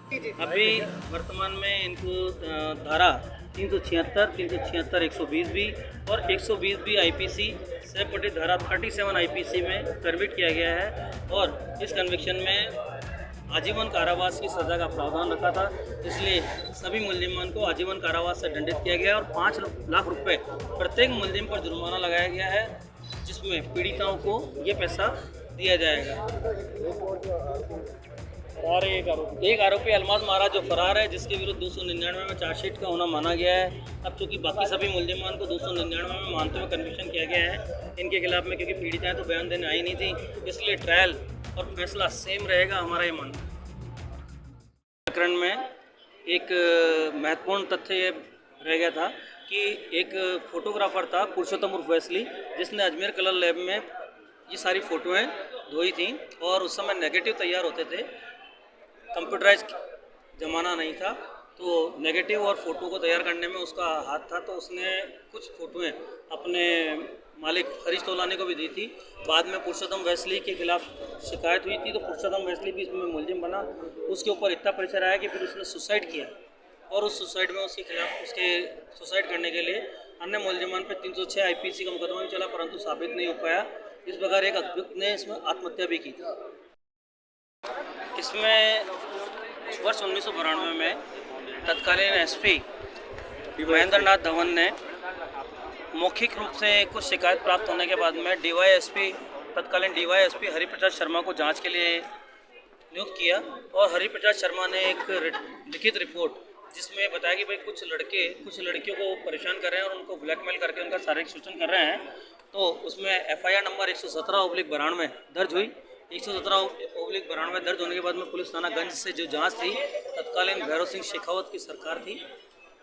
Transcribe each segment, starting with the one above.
अभी वर्तमान में इनको धारा 376, 376, 120 बी और 120 बी आईपीसी सेपरेट धारा 37 आईपीसी में कन्विक्ट किया गया है और इस कन्विक्शन में आजीवन कारावास की सज़ा का प्रावधान रखा था। इसलिए सभी मुलजिमान को आजीवन कारावास से दंडित किया गया और 5 लाख रुपए प्रत्येक मुलजिम पर जुर्माना लगाया गया है, जिसमें पीड़िताओं को ये पैसा दिया जाएगा। एक आरोपी अलमाज महाराज जो फरार है, जिसके विरुद्ध 299 में चार्जशीट का होना माना गया है। अब चूँकि बाकी सभी मुलजिमान को 299 में मानते हुए कन्विक्शन किया गया है इनके खिलाफ में, क्योंकि पीड़िताएं तो बयान देने आई नहीं थी, इसलिए ट्रायल और फैसला सेम रहेगा, हमारा ये मानना। प्रकरण में एक महत्वपूर्ण तथ्य ये रह गया था कि एक फोटोग्राफर था पुरुषोत्तम उर्फ वेस्ली, जिसने अजमेर कलर लैब में ये सारी फ़ोटोएं धोई थी और उस समय नेगेटिव तैयार होते थे, कंप्यूटराइज ज़माना नहीं था, तो नेगेटिव और फ़ोटो को तैयार करने में उसका हाथ था। तो उसने कुछ फ़ोटोएं अपने मालिक हरीश तोलानी को भी दी थी। बाद में पुरुषोत्तम वेस्ली के खिलाफ शिकायत हुई थी, तो पुरुषोत्तम वेस्ली भी इसमें मुलजिम बना। उसके ऊपर इतना प्रेशर आया कि फिर उसने सुसाइड किया और उस सुसाइड में उसके खिलाफ उसके सुसाइड करने के लिए अन्य मुलजिमान पर 306 आईपीसी का मुकदमा भी चला, परंतु साबित नहीं हो पाया। इस प्रकार एक अभियुक्त ने इसमें आत्महत्या भी की थी। इसमें वर्ष 1992 में तत्कालीन एसपी महेंद्र नाथ धवन ने मौखिक रूप से कुछ शिकायत प्राप्त होने के बाद में तत्कालीन डीवाईएसपी हरिप्रसाद शर्मा को जांच के लिए नियुक्त किया और हरिप्रसाद शर्मा ने एक लिखित रिपोर्ट जिसमें बताया कि भाई कुछ लड़कियों को परेशान कर रहे हैं और उनको ब्लैकमेल करके उनका शारीरिक शोषण कर रहे हैं, तो उसमें एफआईआर नंबर 117/92 दर्ज हुई। 117/92 दर्ज होने के बाद में पुलिस थाना गंज से जो जांच थी, तत्कालीन भैरव सिंह शेखावत की सरकार थी,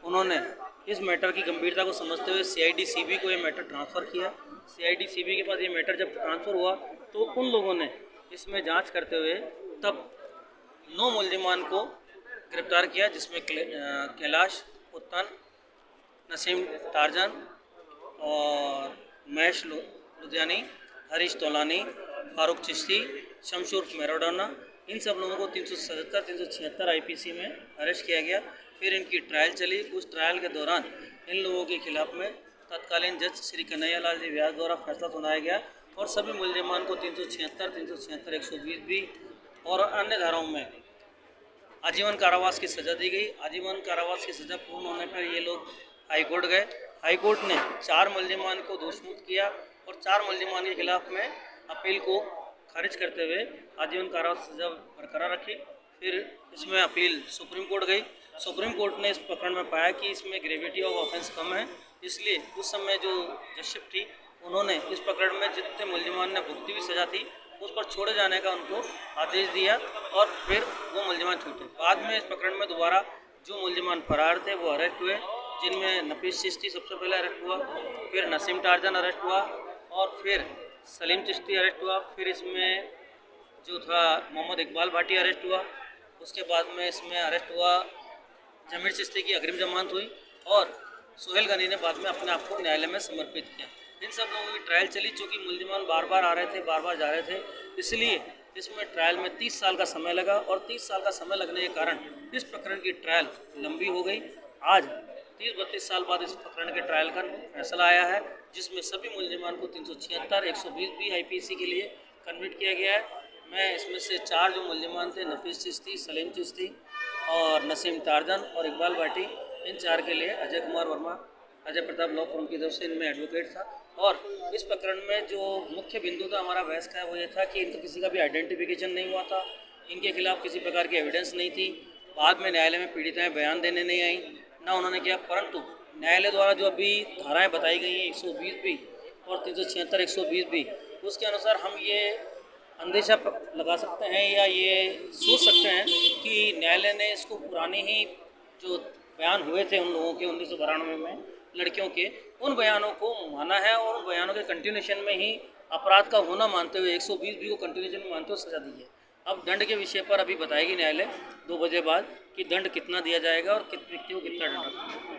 उन्होंने इस मैटर की गंभीरता को समझते हुए सीआईडी-सीबी को ये मैटर ट्रांसफ़र किया। सीआईडी-सीबी के पास ये मैटर जब ट्रांसफ़र हुआ तो उन लोगों ने इसमें जांच करते हुए तब 9 मुलजिमान को गिरफ्तार किया, जिसमें कैलाश उत्तन, नसीम टार्जन और महेश लुधियानी, हरीश तोलानी, फारूक चिश्ती, शमशूर मैराडोना, इन सब लोगों को 377, 376 आईपीसी में अरेस्ट किया गया। फिर इनकी ट्रायल चली। उस ट्रायल के दौरान इन लोगों के खिलाफ में तत्कालीन जज श्री कन्हैया लाल जी व्यास द्वारा फैसला सुनाया गया और सभी मुलजिमान को 376, 376, 120 भी और अन्य धाराओं में आजीवन कारावास की सज़ा दी गई। आजीवन कारावास की सज़ा पूर्ण होने पर ये लोग हाईकोर्ट गए। हाईकोर्ट ने 4 मुलजिमान को दोषमुक्त किया और 4 मुलजिमान के खिलाफ में अपील को खारिज करते हुए आजीवन कारावास सज़ा बरकरार रखी। फिर इसमें अपील सुप्रीम कोर्ट गई। सुप्रीम कोर्ट ने इस प्रकरण में पाया कि इसमें ग्रेविटी ऑफ ऑफेंस कम है, इसलिए उस समय जो जजशिप थी उन्होंने इस प्रकरण में जितने मुलजिमान ने भुगती हुई सज़ा थी उस पर छोड़े जाने का उनको आदेश दिया और फिर वो मुलजिमान छूटे। बाद में इस प्रकरण में दोबारा जो मुलजिमान फरार थे वो अरेस्ट हुए, जिनमें नफीस चिश्ती सबसे पहले अरेस्ट हुआ, फिर नसीम टार्जन अरेस्ट हुआ और फिर सलीम चिश्ती अरेस्ट हुआ। फिर इसमें जो था मोहम्मद इकबाल भाटी अरेस्ट हुआ। उसके बाद में इसमें अरेस्ट हुआ जमीर चिश्ती की अग्रिम जमानत हुई और सोहेल गनी ने बाद में अपने आप को न्यायालय में समर्पित किया। इन सब लोगों की ट्रायल चली। चूँकि मुलजिमान बार बार आ रहे थे, बार बार जा रहे थे, इसलिए इसमें ट्रायल में 30 साल का समय लगा और 30 साल का समय लगने के कारण इस प्रकरण की ट्रायल लंबी हो गई। आज 30-32 साल बाद इस प्रकरण के ट्रायल का फैसला आया है, जिसमें सभी मुलजिमान को 376, 120 बी आईपीसी के लिए कन्विक्ट किया गया है। मैं इसमें से 4 जो मुलजिमान थे, नफीस चिश्ती, सलीम चिश्ती और नसीम टार्जन और इकबाल भाटी, इन 4 के लिए अजय कुमार वर्मा, अजय प्रताप लॉ फर्म की तरफ से इनमें एडवोकेट था। और इस प्रकरण में जो मुख्य बिंदु था हमारा बहस का वो ये था कि इनका किसी का भी आइडेंटिफिकेशन नहीं हुआ था, इनके खिलाफ किसी प्रकार की एविडेंस नहीं थी। बाद में न्यायालय में पीड़िताएं बयान देने नहीं आई, ना उन्होंने किया, परंतु न्यायालय द्वारा जो अभी धाराएँ बताई गई हैं 120 भी और 376, 120 भी, उसके अनुसार हम ये अंदेशा लगा सकते हैं या ये सोच सकते हैं कि न्यायालय ने इसको पुरानी ही जो बयान हुए थे उन लोगों के 1992 में लड़कियों के, उन बयानों को माना है और उन बयानों के कंटिन्यूशन में ही अपराध का होना मानते हुए 120 भी को कंटिन्यूशन में मानते हुए सज़ा दी है। अब दंड के विषय पर अभी बताएगी न्यायालय 2 बजे बाद कि दंड कितना दिया जाएगा और किस व्यक्ति को कितना दंड।